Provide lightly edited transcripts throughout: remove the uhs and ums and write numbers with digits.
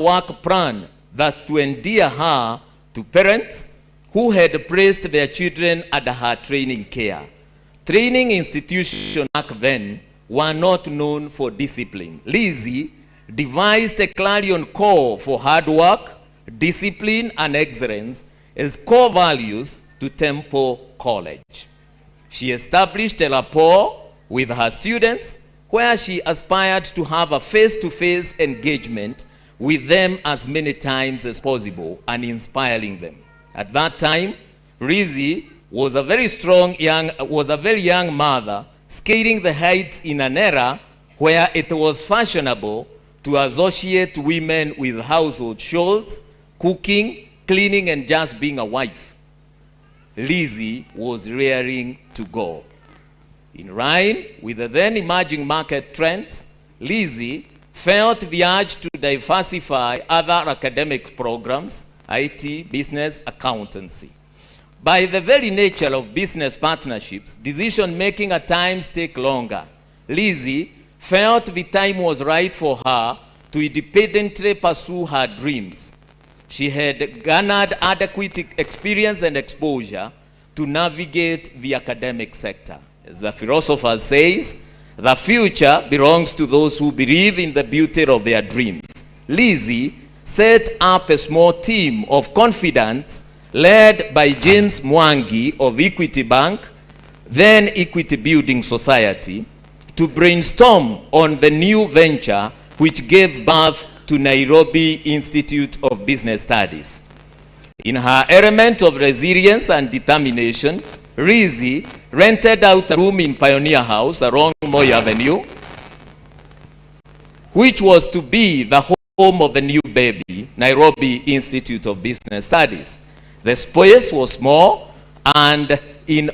work plan that to endear her to parents who had placed their children under her training care. Training institutions back then were not known for discipline. Lizzie devised a clarion call for hard work, discipline, and excellence as core values to Temple College. She established a rapport with her students where she aspired to have a face-to-face engagement with them as many times as possible and inspiring them. At that time, Lizzie was a very young mother, scaling the heights in an era where it was fashionable to associate women with household chores, cooking, cleaning, and just being a wife. Lizzie was raring to go. In line with the then emerging market trends, Lizzie felt the urge to diversify other academic programs, IT, business, accountancy. By the very nature of business partnerships, decision-making at times take longer. Lizzie felt the time was right for her to independently pursue her dreams. She had garnered adequate experience and exposure to navigate the academic sector. As the philosopher says, the future belongs to those who believe in the beauty of their dreams. Lizzie set up a small team of confidants led by James Mwangi of Equity Bank, then Equity Building Society, to brainstorm on the new venture which gave birth to Nairobi Institute of Business Studies. In her element of resilience and determination, Lizzie rented out a room in Pioneer House along Moi Avenue, which was to be the home of the new baby, Nairobi Institute of Business Studies. The space was small, and in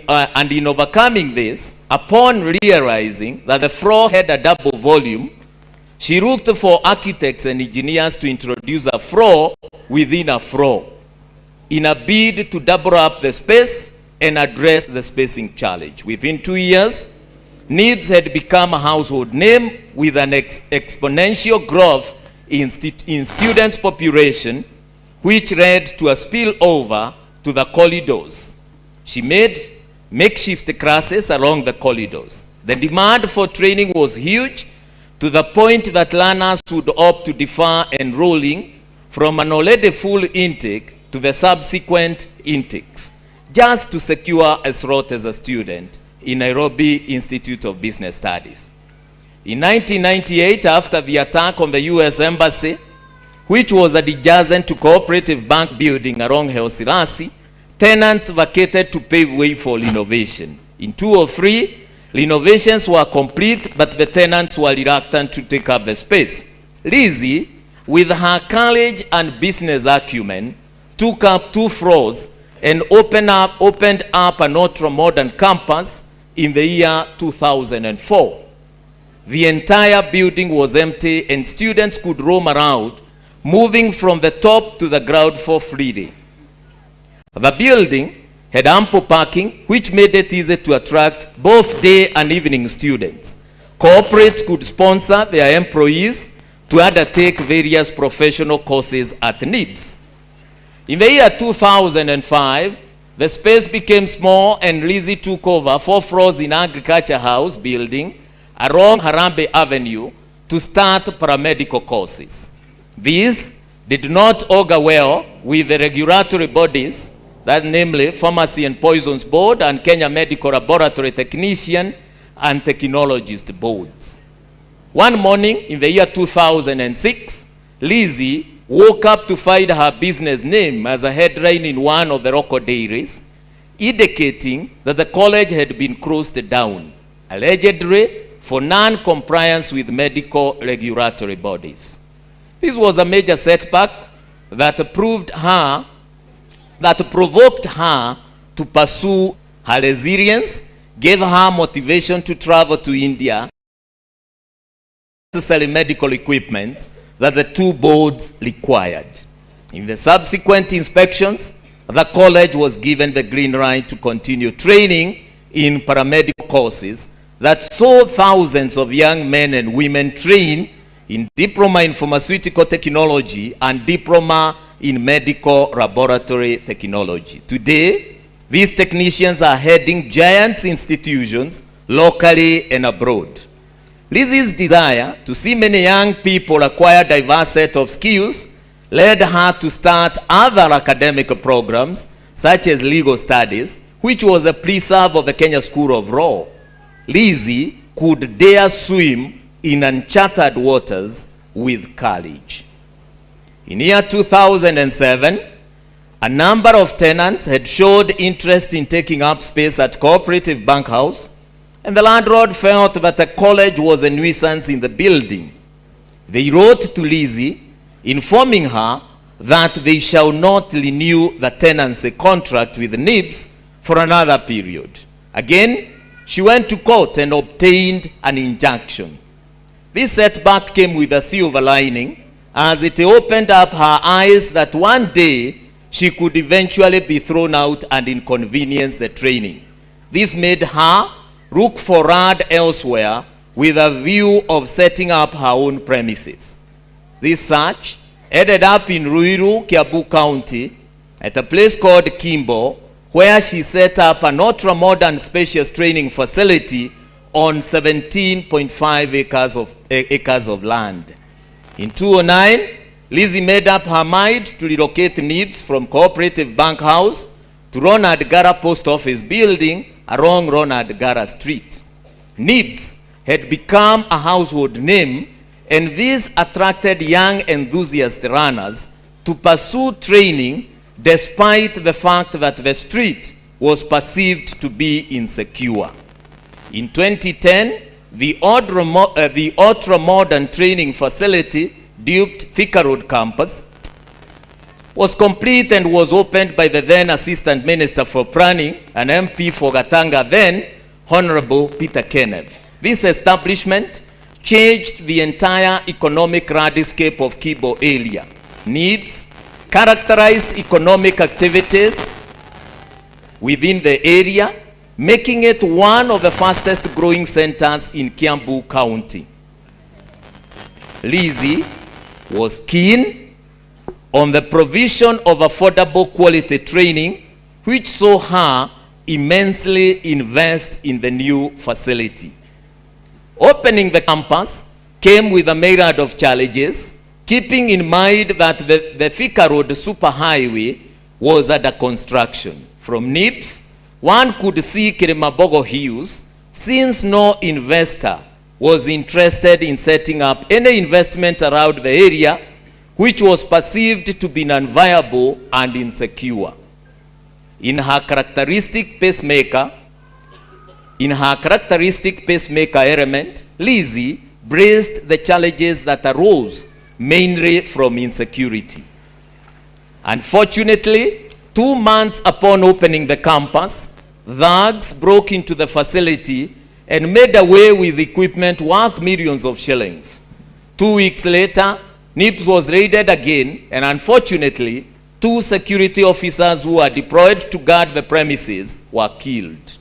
overcoming this, upon realizing that the floor had a double volume, she looked for architects and engineers to introduce a floor within a floor in a bid to double up the space and address the spacing challenge. Within 2 years, NIBS had become a household name with an exponential growth in students' population, which led to a spillover to the corridors. She made makeshift classes along the corridors. The demand for training was huge, to the point that learners would opt to defer enrolling from an already full intake to the subsequent intakes, just to secure a slot as a student in Nairobi Institute of Business Studies. In 1998, after the attack on the US Embassy, which was adjacent to Cooperative Bank building along Helsilasi, tenants vacated to pave way for renovation. In 2003, renovations were complete, but the tenants were reluctant to take up the space. Lizzie, with her courage and business acumen, took up 2 floors and opened up an ultra-modern campus in the year 2004. The entire building was empty and students could roam around, moving from the top to the ground floor freely. The building had ample parking, which made it easy to attract both day and evening students. Corporates could sponsor their employees to undertake various professional courses at NIBS. In the year 2005, the space became small and Lizzie took over 4 floors in Agriculture House building along Harambee Avenue to start paramedical courses. These did not augur well with the regulatory bodies, that namely Pharmacy and Poisons Board and Kenya Medical Laboratory Technician and Technologist Boards. One morning in the year 2006, Lizzie woke up to find her business name as a headline in one of the local diaries, indicating that the college had been closed down, allegedly for non-compliance with medical regulatory bodies. This was a major setback that provoked her to pursue her resilience, gave her motivation to travel to India, necessary medical equipment that the 2 boards required. In the subsequent inspections, the college was given the green light to continue training in paramedical courses that saw thousands of young men and women train in diploma in pharmaceutical technology and diploma in medical laboratory technology. Today, these technicians are heading giant institutions locally and abroad. Lizzie's desire to see many young people acquire a diverse set of skills led her to start other academic programs, such as legal studies, which was a preserve of the Kenya School of Law. Lizzie could dare swim in uncharted waters with courage. In year 2007, a number of tenants had showed interest in taking up space at Cooperative Bank House, and the landlord felt that a college was a nuisance in the building. They wrote to Lizzie, informing her that they shall not renew the tenancy contract with NIBS for another period. Again, she went to court and obtained an injunction. This setback came with a silver lining, as it opened up her eyes that one day she could eventually be thrown out and inconvenience the training. This made her look for rad elsewhere with a view of setting up her own premises. This search ended up in Ruiru, Kiambu County, at a place called Kimbo, where she set up an ultra-modern spacious training facility on 17.5 acres of land. In 2009, Lizzie made up her mind to relocate NIBS from Cooperative Bank House to Ronald Gara Post Office building along Ronald Gara Street. NIBS had become a household name, and this attracted young enthusiast runners to pursue training despite the fact that the street was perceived to be insecure. In 2010, the ultra-modern training facility, dubbed Thika Road Campus, was complete and was opened by the then Assistant Minister for Planning and MP for Gatanga, then Honorable Peter Kenneth. This establishment changed the entire economic landscape of Kibo area. NIBS characterized economic activities within the area, making it one of the fastest growing centers in Kiambu County. Lizzie was keen on the provision of affordable quality training, which saw her immensely invest in the new facility. Opening the campus came with a myriad of challenges, keeping in mind that the Thika Road superhighway was under construction. From NIBS, one could see Kirimabogo Hills, since no investor was interested in setting up any investment around the area, which was perceived to be non-viable and insecure. In her characteristic pacemaker element, Lizzie braced the challenges that arose mainly from insecurity. Unfortunately, 2 months upon opening the campus, thugs broke into the facility and made away with equipment worth millions of shillings. 2 weeks later, NIBS was raided again, and unfortunately, 2 security officers who were deployed to guard the premises were killed.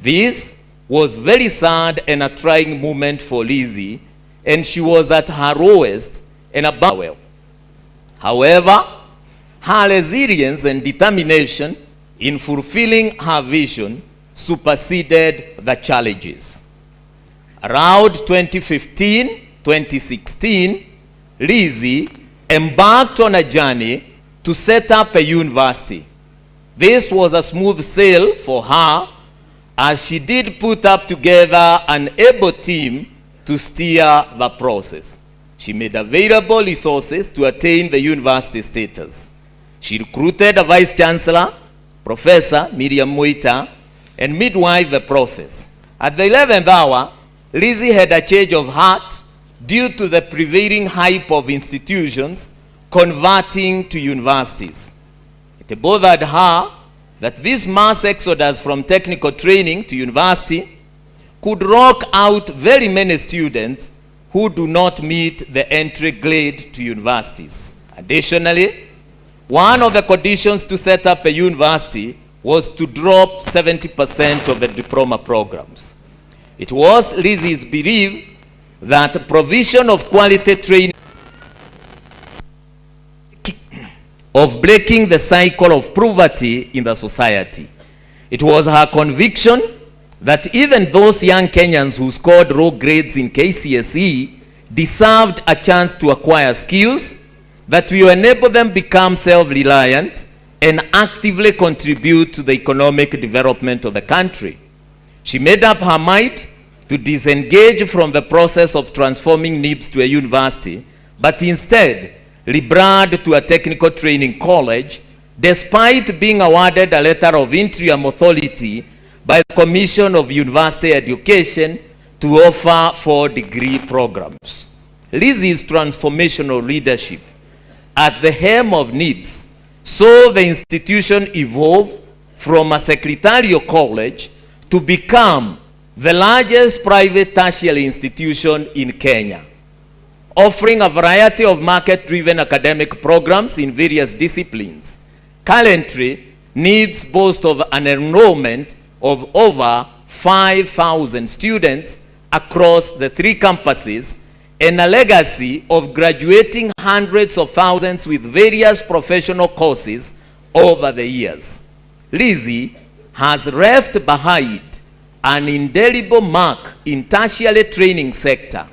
This was very sad and a trying moment for Lizzie, and she was at her lowest and above. However, her resilience and determination in fulfilling her vision superseded the challenges. Around 2015-2016, Lizzie embarked on a journey to set up a university. This was a smooth sail for her, as she did put up together an able team to steer the process. She made available resources to attain the university status. She recruited a vice chancellor, Professor Miriam Moita, and midwife the process. At the 11th hour, Lizzie had a change of heart due to the prevailing hype of institutions converting to universities. It bothered her that this mass exodus from technical training to university could lock out very many students who do not meet the entry grade to universities. Additionally, one of the conditions to set up a university was to drop 70% of the diploma programs. It was Lizzie's belief that provision of quality training of breaking the cycle of poverty in the society. It was her conviction that even those young Kenyans who scored low grades in KCSE deserved a chance to acquire skills that will enable them become self-reliant and actively contribute to the economic development of the country. She made up her mind to disengage from the process of transforming NIBS to a university, but instead rebrand to a technical training college, despite being awarded a letter of interim authority by the Commission of University Education to offer 4-degree programs. Lizzie's transformational leadership at the helm of NIBS saw the institution evolve from a secretarial college to become the largest private tertiary institution in Kenya, offering a variety of market-driven academic programs in various disciplines. Currently, NIBS boasts of an enrollment of over 5,000 students across the 3 campuses and a legacy of graduating hundreds of thousands with various professional courses over the years. Lizzie has left behind an indelible mark in tertiary training sector.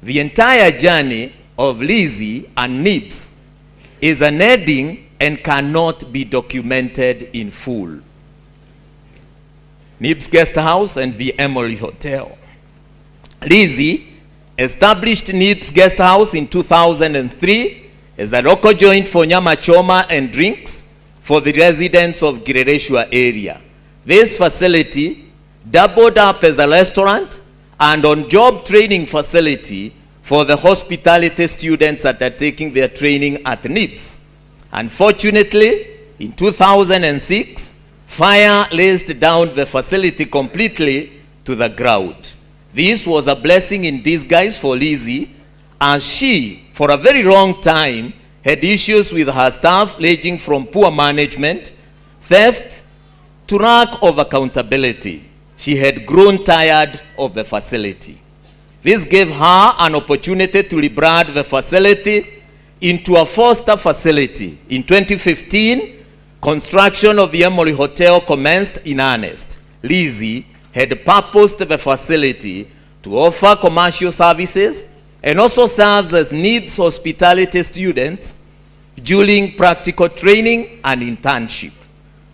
The entire journey of Lizzie and NIBS is an heading and cannot be documented in full. NIBS Guest House and the Emily Hotel. Lizzie established NIBS Guest House in 2003 as a local joint for nyama choma and drinks for the residents of Girereshwa area. This facility doubled up as a restaurant and on-job training facility for the hospitality students that are taking their training at NIBS. Unfortunately, in 2006, fire razed down the facility completely to the ground. This was a blessing in disguise for Lizzie, as she, for a very long time, had issues with her staff ranging from poor management, theft, to lack of accountability. She had grown tired of the facility. This gave her an opportunity to rebrand the facility into a foster facility. In 2015, construction of the Emily Hotel commenced in earnest. Lizzie had purposed the facility to offer commercial services and also serves as NIBS hospitality students during practical training and internship.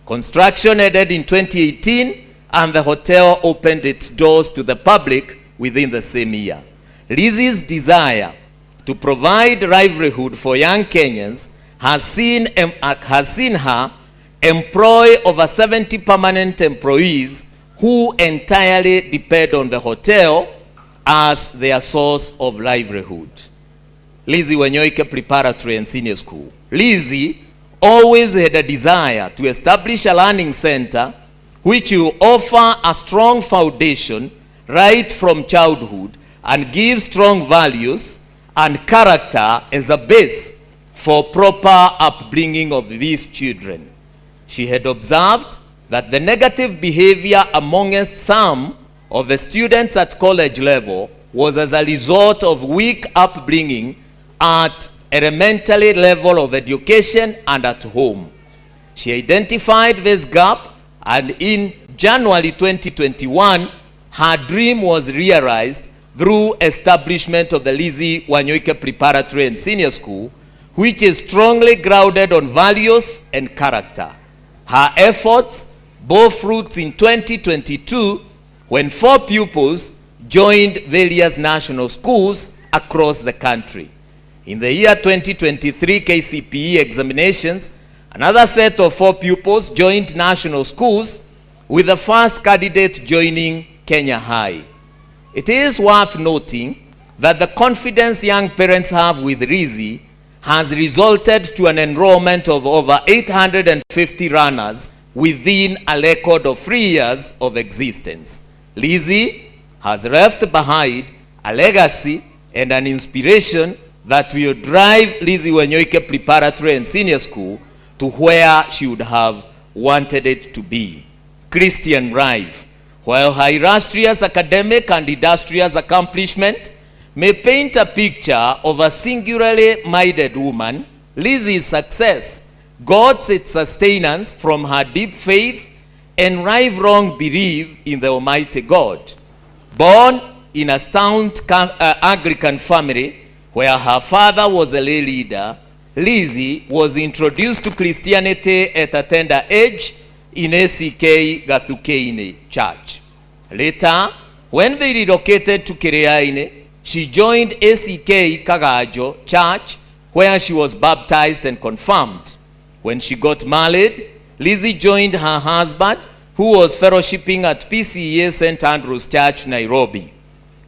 Construction ended in 2018 and the hotel opened its doors to the public within the same year. Lizzie's desire to provide livelihood for young Kenyans has seen her employ over 70 permanent employees who entirely depend on the hotel as their source of livelihood. Lizzie Wanyoike Preparatory and Senior School. Lizzie always had a desire to establish a learning center which will offer a strong foundation right from childhood and give strong values and character as a base for proper upbringing of these children. She had observed that the negative behavior amongst some of the students at college level was as a result of weak upbringing at elementary level of education and at home. She identified this gap, and in January 2021, her dream was realized through establishment of the Lizzie Wanyoike Preparatory and Senior School, which is strongly grounded on values and character. Her efforts bore fruits in 2022 when 4 pupils joined various national schools across the country. In the year 2023 KCPE examinations, another set of 4 pupils joined national schools, with the first candidate joining Kenya High. It is worth noting that the confidence young parents have with Lizzie has resulted to an enrollment of over 850 runners within a record of 3 years of existence. Lizzie has left behind a legacy and an inspiration that will drive Lizzie Wanyoike Preparatory and Senior School to where she would have wanted it to be. Christian Rive. While her illustrious academic and industrious accomplishment may paint a picture of a singularly minded woman. Lizzie's success got its sustenance from her deep faith and lifelong belief in the Almighty God. Born in a staunch Anglican family where her father was a lay leader, Lizzie was introduced to Christianity at a tender age in ACK Gathukeine Church. Later, when they relocated to Kiriaini, she joined ACK Kagajo Church, where she was baptized and confirmed. When she got married, Lizzie joined her husband, who was fellowshipping at PCEA St. Andrew's Church, Nairobi.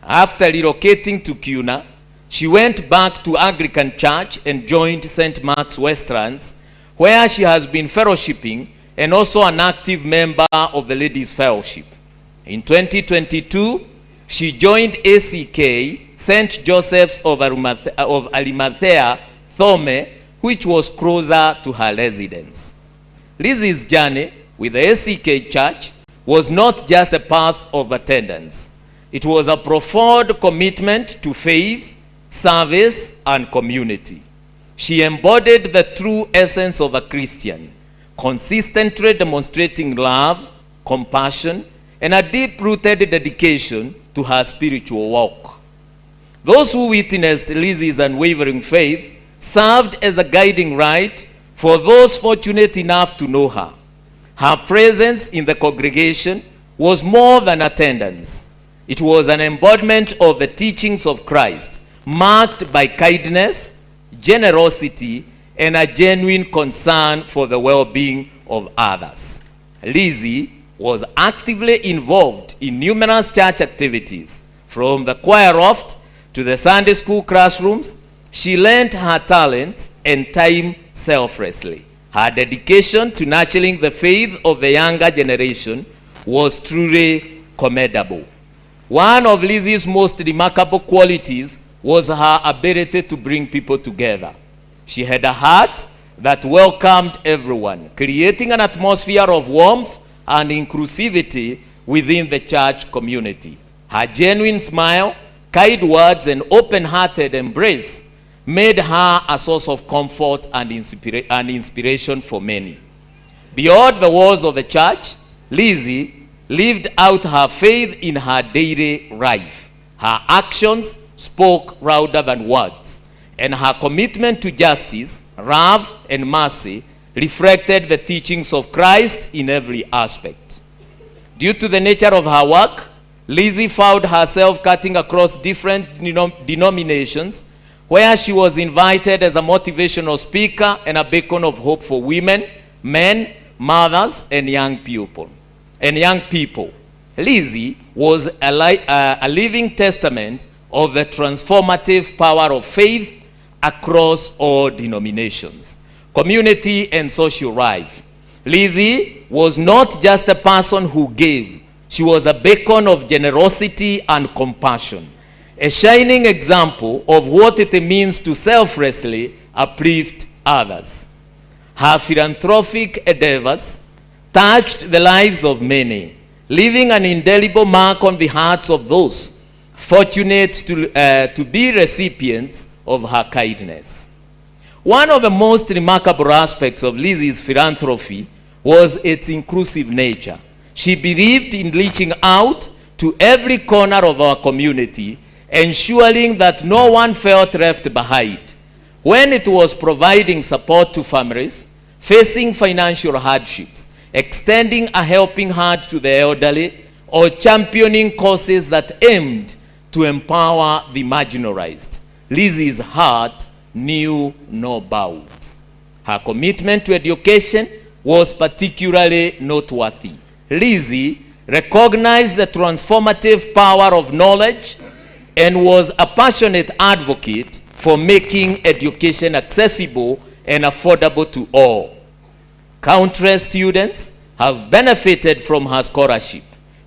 After relocating to Kuna, she went back to Anglican Church and joined St. Mark's Westerns, where she has been fellowshipping and also an active member of the Ladies' Fellowship. In 2022, she joined ACK St. Joseph's of Arimathea, Thome, which was closer to her residence. Lizzie's journey with the ACK Church was not just a path of attendance. It was a profound commitment to faith, service, and community. She embodied the true essence of a Christian, consistently demonstrating love, compassion, and a deep-rooted dedication to her spiritual walk. Those who witnessed Lizzie's unwavering faith served as a guiding light for those fortunate enough to know her. Her presence in the congregation was more than attendance. It was an embodiment of the teachings of Christ, marked by kindness, generosity, and a genuine concern for the well-being of others. Lizzie was actively involved in numerous church activities. From the choir loft to the Sunday school classrooms, she lent her talents and time selflessly. Her dedication to nurturing the faith of the younger generation was truly commendable. One of Lizzie's most remarkable qualities was her ability to bring people together. She had a heart that welcomed everyone, creating an atmosphere of warmth and inclusivity within the church community. Her genuine smile, kind words, and open-hearted embrace made her a source of comfort and inspiration for many. Beyond the walls of the church, Lizzie lived out her faith in her daily life. Her actions spoke louder than words, and her commitment to justice, love, and mercy reflected the teachings of Christ in every aspect. Due to the nature of her work, Lizzie found herself cutting across different denominations, where she was invited as a motivational speaker and a beacon of hope for women, men, mothers, and young people. Lizzie was a living testament of the transformative power of faith across all denominations, community, and social life. Lizzie was not just a person who gave. She was a beacon of generosity and compassion, a shining example of what it means to selflessly uplift others. Her philanthropic endeavors touched the lives of many, leaving an indelible mark on the hearts of those fortunate to be recipients of her kindness. One of the most remarkable aspects of Lizzie's philanthropy was its inclusive nature. She believed in reaching out to every corner of our community, ensuring that no one felt left behind. When it was providing support to families facing financial hardships, extending a helping hand to the elderly, or championing causes that aimed to empower the marginalized, Lizzie's heart knew no bounds. Her commitment to education was particularly noteworthy. Lizzie recognized the transformative power of knowledge and was a passionate advocate for making education accessible and affordable to all. Countless students have benefited from her scholarship,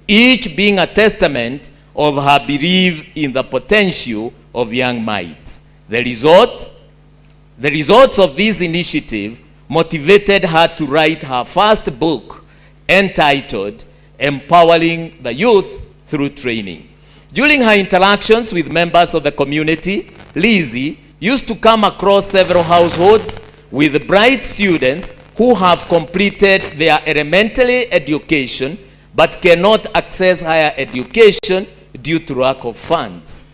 each being a testament of her belief in the potential of young minds. The results of this initiative motivated her to write her first book entitled Empowering the Youth Through Training. During her interactions with members of the community, Lizzie used to come across several households with bright students who have completed their elementary education but cannot access higher education due to lack of funds.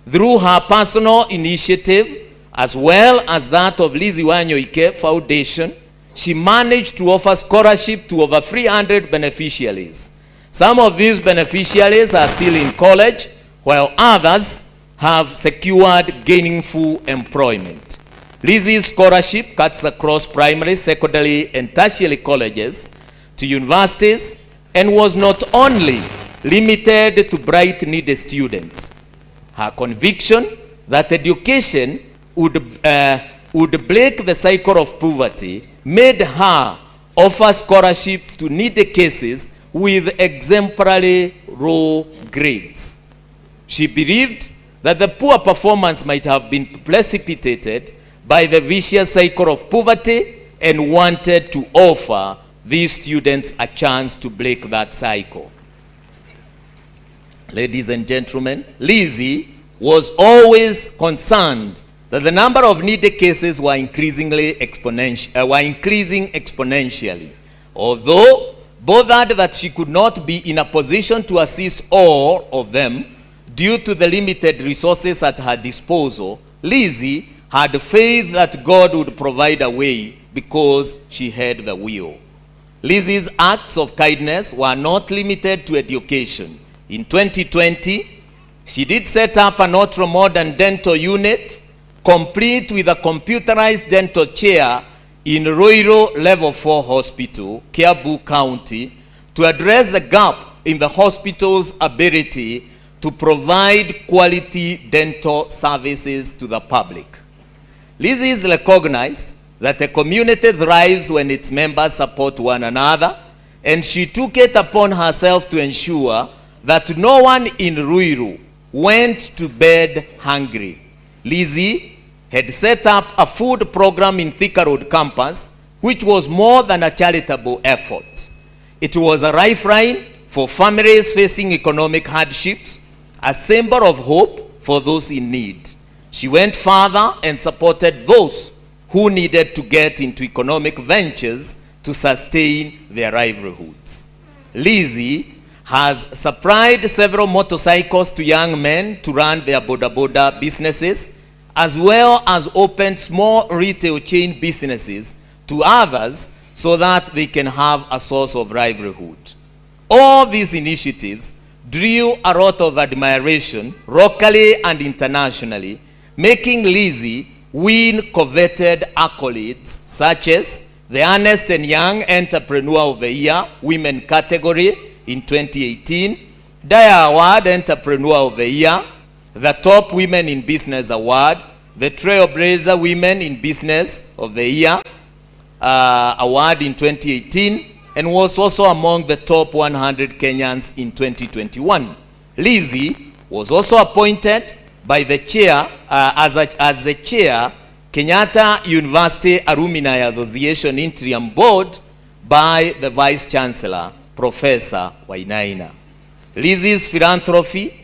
Through her personal initiative, as well as that of Lizzie Wanyoike Foundation, she managed to offer scholarship to over 300 beneficiaries. Some of these beneficiaries are still in college, while others have secured gainful employment. Lizzie's scholarship cuts across primary, secondary, and tertiary colleges to universities and was not only limited to bright, needy students. Her conviction that education would break the cycle of poverty made her offer scholarships to needy cases with exemplary low grades. She believed that the poor performance might have been precipitated by the vicious cycle of poverty and wanted to offer these students a chance to break that cycle. Ladies and gentlemen, Lizzie was always concerned that the number of needy cases were increasing exponentially. Although bothered that she could not be in a position to assist all of them due to the limited resources at her disposal, Lizzie had faith that God would provide a way because she had the will. Lizzie's acts of kindness were not limited to education. In 2020, she did set up an ultra-modern dental unit, complete with a computerized dental chair in Ruto Level 4 Hospital, Kiambu County, to address the gap in the hospital's ability to provide quality dental services to the public. Lizzie is recognized that a community thrives when its members support one another, and she took it upon herself to ensure that no one in Ruiru went to bed hungry. Lizzie had set up a food program in Thika Road campus, which was more than a charitable effort. It was a lifeline for families facing economic hardships, a symbol of hope for those in need. She went further and supported those who needed to get into economic ventures to sustain their livelihoods. Lizzie has supplied several motorcycles to young men to run their boda businesses, as well as opened small retail chain businesses to others so that they can have a source of livelihood. All these initiatives drew a lot of admiration locally and internationally, making Lizzie win coveted accolades such as the Ernst & Young Entrepreneur of the Year Women category in 2018, Dia Award Entrepreneur of the Year, the Top Women in Business Award, the Trailblazer Women in Business of the Year Award in 2018, and was also among the top 100 Kenyans in 2021. Lizzie was also appointed by the chair, as the chair, Kenyatta University Alumni Association Interim Board by the Vice Chancellor, Professor Wainaina. Lizzie's philanthropy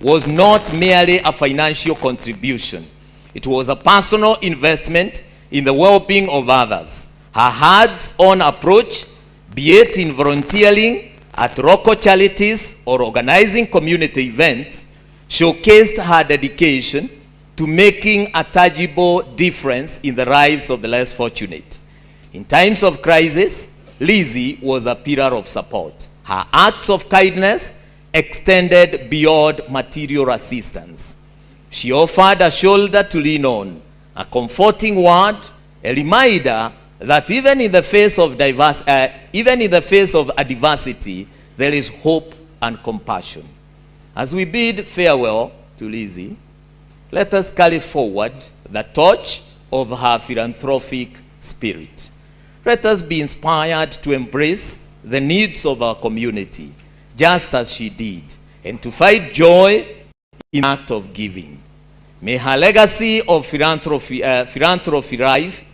was not merely a financial contribution. It was a personal investment in the well-being of others. Her hands-on approach, be it in volunteering at local charities or organizing community events, showcased her dedication to making a tangible difference in the lives of the less fortunate. In times of crisis, Lizzie was a pillar of support. Her acts of kindness extended beyond material assistance. She offered a shoulder to lean on, a comforting word, a reminder that even in the face of adversity, there is hope and compassion. As we bid farewell to Lizzie, let us carry forward the torch of her philanthropic spirit. Let us be inspired to embrace the needs of our community, just as she did, and to find joy in the act of giving. May her legacy of philanthropy live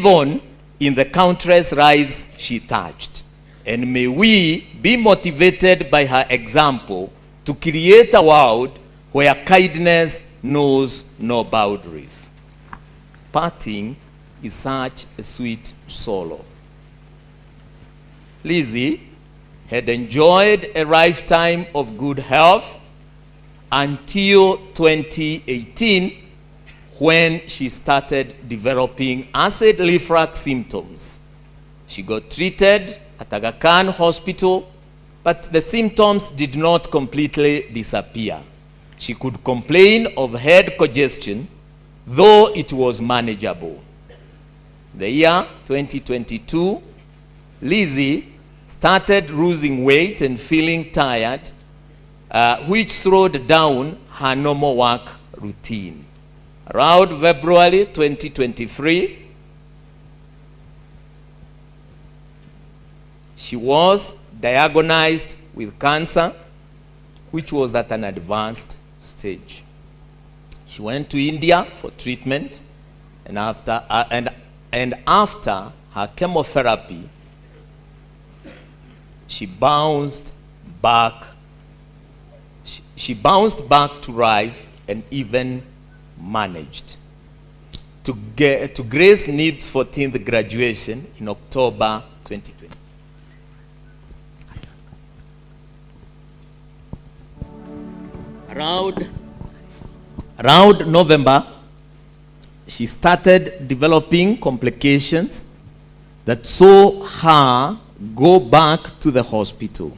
on in the countless lives she touched. And may we be motivated by her example to create a world where kindness knows no boundaries. Parting is such a sweet sorrow. Lizzie had enjoyed a lifetime of good health until 2018, when she started developing acid reflux symptoms. She got treated at Aga Khan Hospital, but the symptoms did not completely disappear. She could complain of head congestion, though it was manageable. The year 2022, Lizzie started losing weight and feeling tired, which slowed down her normal work routine. Around February 2023, she was diagnosed with cancer, which was at an advanced stage. She went to India for treatment, and after her chemotherapy, she bounced back. She bounced back to life and even managed to grace NIB's 14th graduation in October 2020. Around November, she started developing complications that saw her go back to the hospital.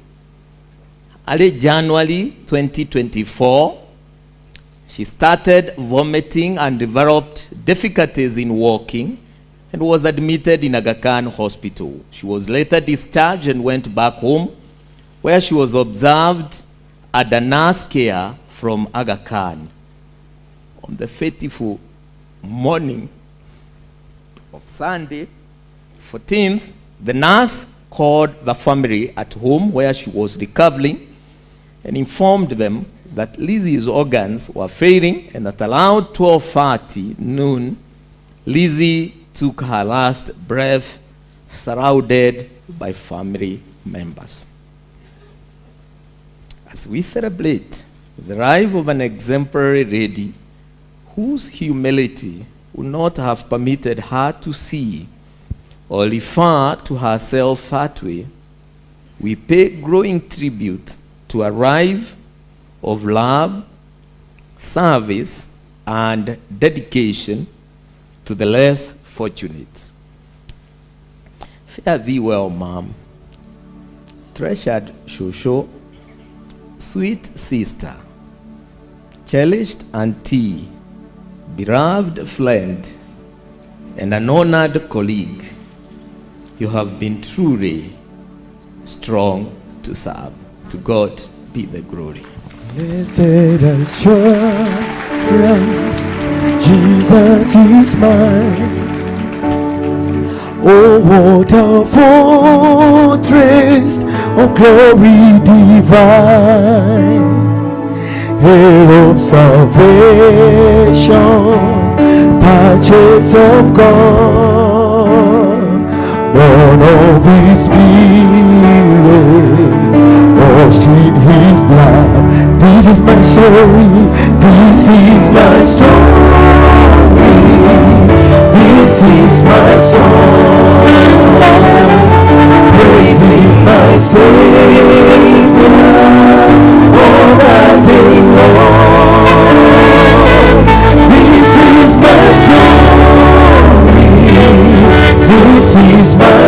Early January 2024, she started vomiting and developed difficulties in walking and was admitted in Aga Khan Hospital. She was later discharged and went back home, where she was observed under nurse care from Aga Khan. On the fateful morning of Sunday 14th, the nurse called the family at home where she was recovering and informed them that Lizzie's organs were failing, and at around 12:30 noon, Lizzie took her last breath, surrounded by family members. As we celebrate the life of an exemplary lady whose humility would not have permitted her to see or refer to herself that way, we pay growing tribute to a life of love, service, and dedication to the less fortunate. Fare thee well, ma'am. Treasured Shosho, sweet sister, cherished auntie, beloved friend, and an honored colleague, you have been truly strong to serve. To God be the glory. Blessed assurance, Jesus is mine. Oh, what a fortress of glory divine, heir of salvation, purchase of God, born of His Spirit, washed in His blood. This is my story, this is my story.